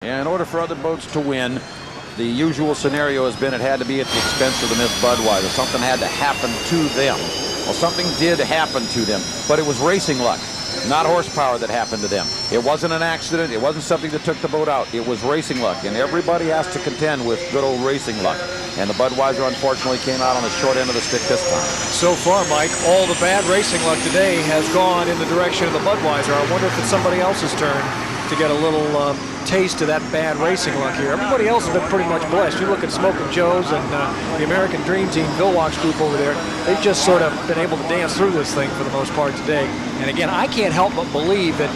In order for other boats to win, the usual scenario has been it had to be at the expense of the Miss Budweiser. Something had to happen to them. Well, something did happen to them, but it was racing luck, not horsepower that happened to them. It wasn't an accident. It wasn't something that took the boat out. It was racing luck, and everybody has to contend with good old racing luck. And the Budweiser, unfortunately, came out on the short end of the stick this time. So far, Mike, all the bad racing luck today has gone in the direction of the Budweiser. I wonder if it's somebody else's turn to get a little taste of that bad racing luck here. Everybody else has been pretty much blessed. You look at Smoke and Joe's and the American Dream Team, Vilwach's group over there, they've just sort of been able to dance through this thing for the most part today. And again, I can't help but believe that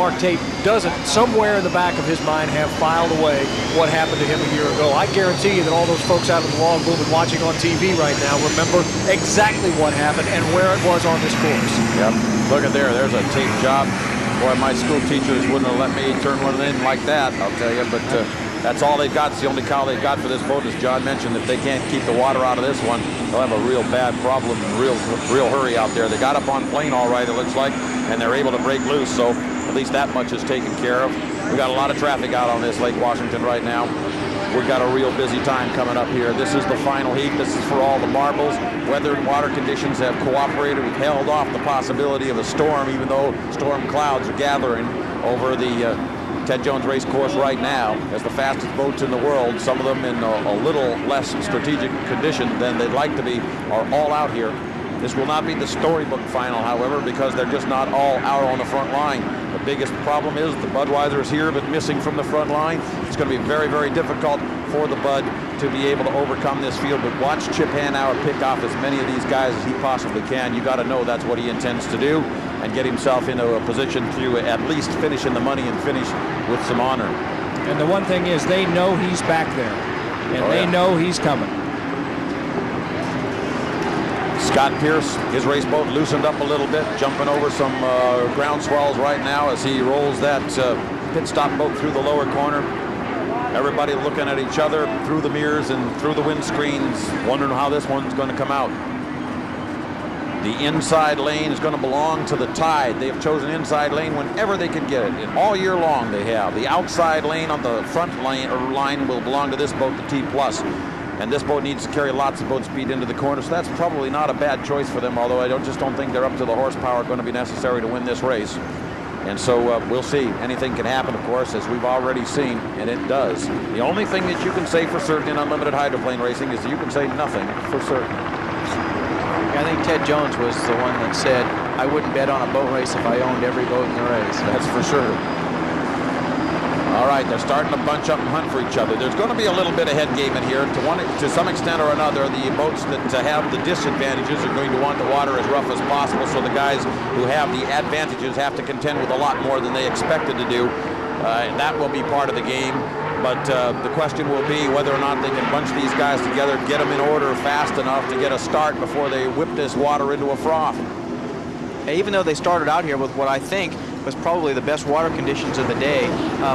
Mark Tate doesn't, somewhere in the back of his mind, have filed away what happened to him a year ago. I guarantee you that all those folks out in the logbook and watching on TV right now remember exactly what happened and where it was on this course. Yep, look at there, there's a tape job. Boy, my school teachers wouldn't have let me turn one in like that, I'll tell you, but that's all they've got. It's the only cow they've got for this boat, as John mentioned. If they can't keep the water out of this one, they'll have a real bad problem, real hurry out there. They got up on plane all right, it looks like, and they're able to break loose, so at least that much is taken care of. We got a lot of traffic out on this Lake Washington right now. We've got a real busy time coming up here. This is the final heat. This is for all the marbles. Weather and water conditions have cooperated. We've held off the possibility of a storm, even though storm clouds are gathering over the Ted Jones race course right now as the fastest boats in the world, some of them in a little less strategic condition than they'd like to be, are all out here. This will not be the storybook final, however, because they're just not all out on the front line. The biggest problem is the Budweiser is here but missing from the front line. It's going to be very, very difficult for the Bud to be able to overcome this field. But watch Chip Hanauer pick off as many of these guys as he possibly can. You got to know that's what he intends to do and get himself into a position to at least finish in the money and finish with some honor. And the one thing is they know he's back there, and they know he's coming. Scott Pierce, his race boat loosened up a little bit, jumping over some ground swells right now as he rolls that pit stop boat through the lower corner. Everybody looking at each other through the mirrors and through the windscreens, wondering how this one's going to come out. The inside lane is going to belong to the Tide. They have chosen inside lane whenever they can get it. And all year long they have. The outside lane on the front line will belong to this boat, the T+. And this boat needs to carry lots of boat speed into the corner, so that's probably not a bad choice for them, although I just don't think they're up to the horsepower going to be necessary to win this race. And so we'll see. Anything can happen, of course, as we've already seen, and it does. The only thing that you can say for certain in unlimited hydroplane racing is that you can say nothing for certain. I think Ted Jones was the one that said, I wouldn't bet on a boat race if I owned every boat in the race. That's for sure. All right, they're starting to bunch up and hunt for each other. There's going to be a little bit of head game in here. To some extent or another, the boats that have the disadvantages are going to want the water as rough as possible, so the guys who have the advantages have to contend with a lot more than they expected to do. And that will be part of the game. But the question will be whether or not they can bunch these guys together, get them in order fast enough to get a start before they whip this water into a froth. Even though they started out here with what I think was probably the best water conditions of the day,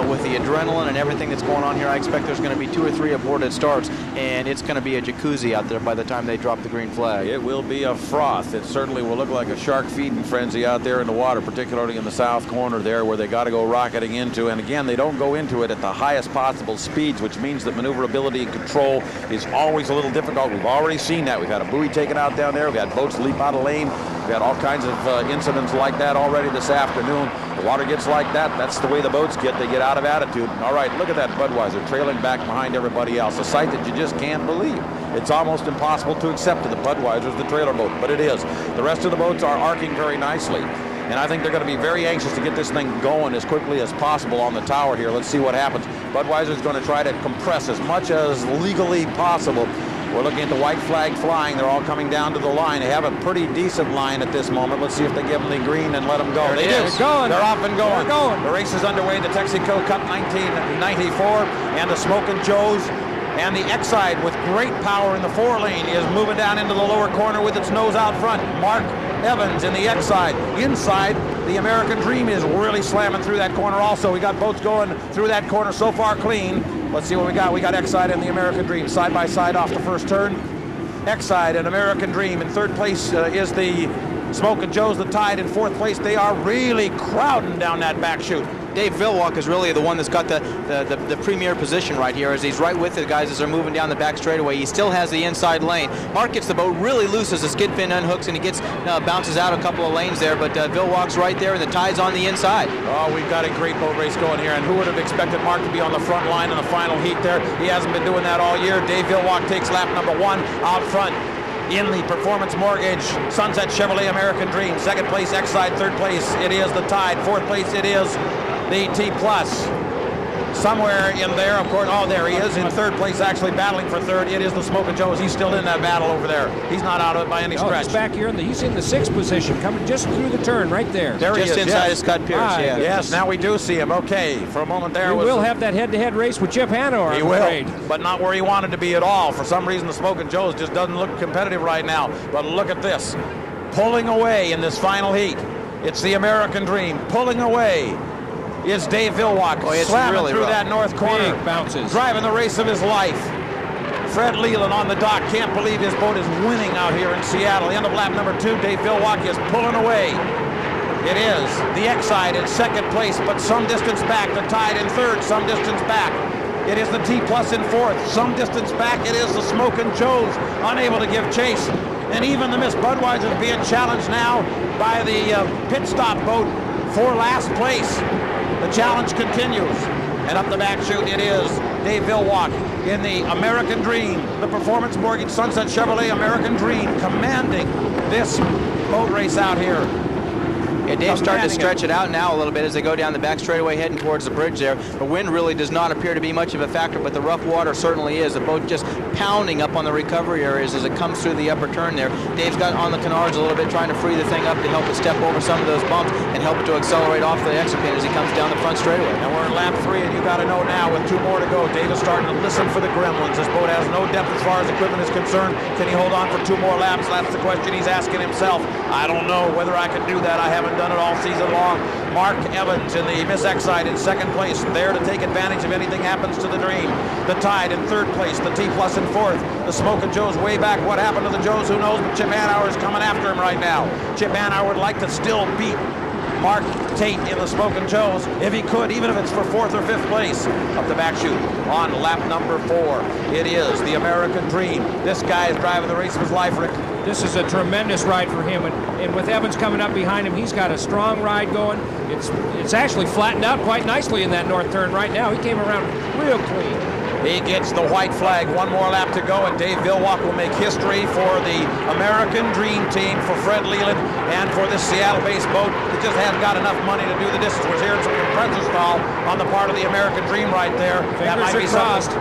with the adrenaline and everything that's going on here, I expect there's going to be 2 or 3 aborted starts, and it's going to be a jacuzzi out there by the time they drop the green flag. It will be a froth. It certainly will look like a shark feeding frenzy out there in the water, particularly in the south corner there where they got to go rocketing into. And again, they don't go into it at the highest possible speeds, which means that maneuverability and control is always a little difficult. We've already seen that. We've had a buoy taken out down there. We've had boats leap out of lane. We've had all kinds of incidents like that already this afternoon. The water gets like that. That's the way the boats get. They get out of attitude. All right, look at that Budweiser trailing back behind everybody else. A sight that you just can't believe. It's almost impossible to accept that the Budweiser is the trailer boat, but it is. The rest of the boats are arcing very nicely. And I think they're going to be very anxious to get this thing going as quickly as possible on the tower here. Let's see what happens. Budweiser is going to try to compress as much as legally possible. We're looking at the white flag flying. They're all coming down to the line. They have a pretty decent line at this moment. Let's see if they give them the green and let them go. They do. They're off and going. The race is underway. The Texaco Cup 1994 and the Smoke and Joe's and the Exide with great power in the 4 lane is moving down into the lower corner with its nose out front. Mark Evans in the Exide. Inside, the American Dream is really slamming through that corner also. We got boats going through that corner so far clean. Let's see what we got. We got Exide and the American Dream side by side off the first turn. Exide and American Dream. In third place is the Smoke and Joe's, the Tide. In fourth place, they are really crowding down that back chute. Dave Villwalk is really the one that's got the premier position right here, as he's right with the guys as they're moving down the back straightaway. He still has the inside lane. Mark gets the boat really loose as the skid fin unhooks, and he gets bounces out a couple of lanes there, but Villwalk's right there, and the tide's on the inside. Oh, we've got a great boat race going here, and who would have expected Mark to be on the front line in the final heat there? He hasn't been doing that all year. Dave Villwalk takes lap number 1 out front. In the Performance Mortgage Sunset Chevrolet American Dream. Second place, Exide. Third place, it is the Tide. Fourth place, it is the T Plus. Somewhere in there, of course, oh, there he is. In third place, actually battling for third, it is the Smokin' Joe's. He's still in that battle over there. He's not out of it by any stretch. He's back here, he's in the 6th position, coming just through the turn right there. There he just is, inside yes. of Scott Pierce, yeah. Yes, now we do see him. Okay, for a moment there. We will have that head-to-head race with Chip Hanover, He I'm afraid. will, but not where he wanted to be at all. For some reason, the Smokin' Joe's just doesn't look competitive right now. But look at this. Pulling away in this final heat. It's the American Dream. Pulling away is Dave Villwalk, slamming really through rough. that north corner. Big bounces. Driving the race of his life. Fred Leland on the dock. Can't believe his boat is winning out here in Seattle. End of lap number 2. Dave Villwalk is pulling away. It is the Exide in second place, but some distance back. The Tide in third, some distance back. It is the T Plus in fourth, some distance back. It is the Smokin' Joe's, unable to give chase. And even the Miss Budweiser is being challenged now by the pit stop boat for last place. The challenge continues. And up the back chute, it is Dave Villwalk in the American Dream, the Performance Mortgage Sunset Chevrolet American Dream, commanding this boat race out here. Yeah, Dave's starting to stretch it out now a little bit as they go down the back straightaway heading towards the bridge there. The wind really does not appear to be much of a factor, but the rough water certainly is. The boat just pounding up on the recovery areas as it comes through the upper turn there. Dave's got on the canards a little bit, trying to free the thing up to help it step over some of those bumps and help it to accelerate off the exit pin as he comes down the front straightaway. And we're in lap 3, and you got to know now with 2 more to go, Dave is starting to listen for the gremlins. This boat has no depth as far as equipment is concerned. Can he hold on for 2 more laps? That's the question he's asking himself. I don't know whether I can do that. I haven't done it all season long. Mark Evans in the Miss Exide in second place, there to take advantage if anything happens to the Dream. The Tide in third place, the T Plus in fourth. The Smokin' Joe's way back. What happened to the Joe's? Who knows? But Chip Hanauer is coming after him right now. Chip Hanauer would like to still beat Mark Tate in the Smokin' Joe's if he could, even if it's for 4th or 5th place. Up the back chute on lap number 4. It is the American Dream. This guy is driving the race of his life, Rick. This is a tremendous ride for him, and with Evans coming up behind him, he's got a strong ride going. It's actually flattened out quite nicely in that north turn right now. He came around real clean. He gets the white flag. 1 more lap to go, and Dave Villwalk will make history for the American Dream Team, for Fred Leland, and for this Seattle-based boat that just hasn't got enough money to do the distance. We're hearing some compressor stall on the part of the American Dream right there. That might be crossed.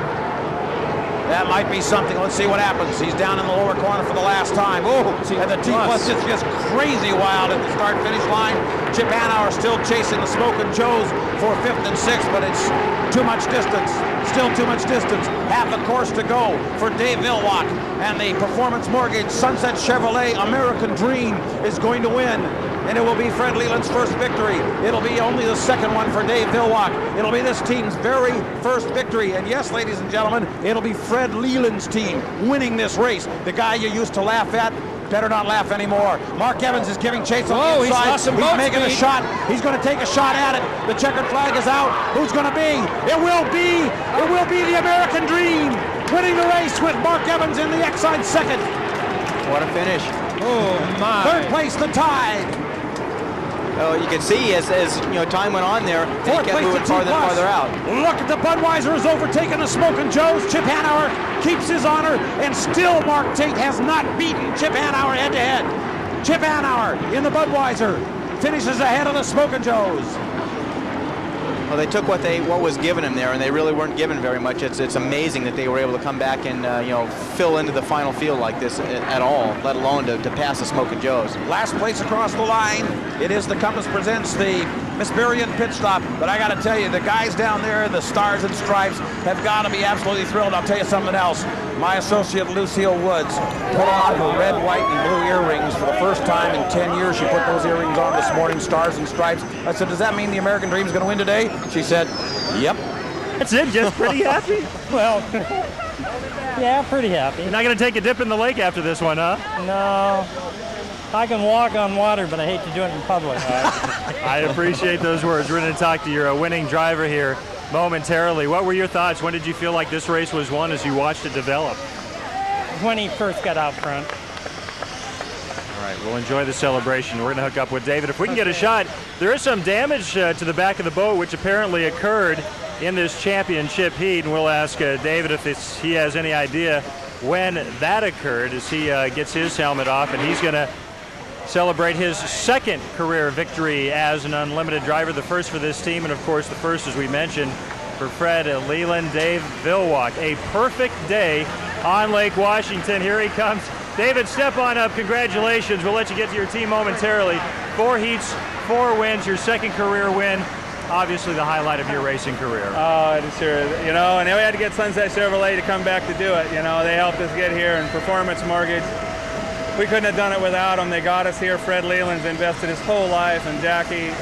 That might be something. Let's see what happens. He's down in the lower corner for the last time. Oh, and the T Plus is just crazy wild at the start-finish line. Chip Hanauer still chasing the Smokin' Joe's for 5th and 6th, but it's too much distance. Still too much distance. Half a course to go for Dave Villwalk, and the Performance Mortgage Sunset Chevrolet American Dream is going to win. And it will be Fred Leland's first victory. It'll be only the second one for Dave Villwalk. It'll be this team's very first victory. And yes, ladies and gentlemen, it'll be Fred Leland's team winning this race. The guy you used to laugh at, better not laugh anymore. Mark Evans is giving chase on the inside. He's making a shot. He's going to take a shot at it. The checkered flag is out. Who's going to be? It will be the American Dream winning the race with Mark Evans in the Exide second. What a finish. Oh, my. Third place, the Tide. Oh, you can see as you know time went on there, he kept moving farther and farther out. Look at the Budweiser has overtaken the Smokin' Joe's. Chip Hanauer keeps his honor, and still Mark Tate has not beaten Chip Hanauer head-to-head. Chip Hanauer in the Budweiser finishes ahead of the Smokin' Joe's. Well, they took what was given him there, and they really weren't given very much. It's amazing that they were able to come back and fill into the final field like this at all, let alone to pass the Smokin' Joe's. Last place across the line. It is the Compass presents the Miss Berrien pit stop. But I got to tell you, the guys down there, the Stars and Stripes, have got to be absolutely thrilled. I'll tell you something else. My associate Lucille Woods put on her red, white, and blue earrings for the first time in 10 years. She put those earrings on this morning, Stars and Stripes. I said, does that mean the American Dream is going to win today? She said, yep. That's it, just pretty happy? Well, yeah, pretty happy. You're not going to take a dip in the lake after this one, huh? No. I can walk on water, but I hate to do it in public. I appreciate those words. We're going to talk to your winning driver here momentarily. What were your thoughts? When did you feel like this race was won as you watched it develop? When he first got out front. All right, we'll enjoy the celebration. We're going to hook up with David. If we can get a shot, there is some damage to the back of the boat, which apparently occurred in this championship heat, and we'll ask David if he has any idea when that occurred as he gets his helmet off, and he's going to celebrate his second career victory as an unlimited driver, the first for this team, and of course the first, as we mentioned, for Fred Leland. Dave Villwalk, a perfect day on Lake Washington. Here he comes. David, step on up. Congratulations. We'll let you get to your team momentarily. 4 heats, 4 wins, your second career win. Obviously the highlight of your racing career. Oh, it is sure. You know, and we had to get Sunset Chevrolet to come back to do it. You know, they helped us get here, and Performance Mortgage. We couldn't have done it without them. They got us here. Fred Leland's invested his whole life, and Jackie,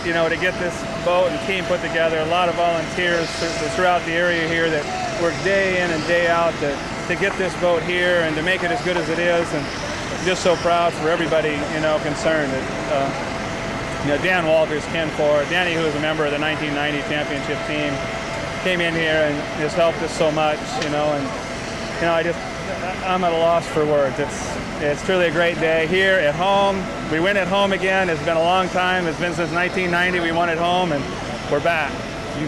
you know, to get this boat and team put together. A lot of volunteers throughout the area here that work day in and day out to get this boat here and to make it as good as it is. And I'm just so proud for everybody, you know, concerned. You know, Dan Walters, Ken Ford, Danny, who was a member of the 1990 championship team, came in here and has helped us so much, you know, and, you know, I'm at a loss for words. It's truly a great day here at home. We win at home again. It's been a long time. It's been since 1990 we won at home, and we're back.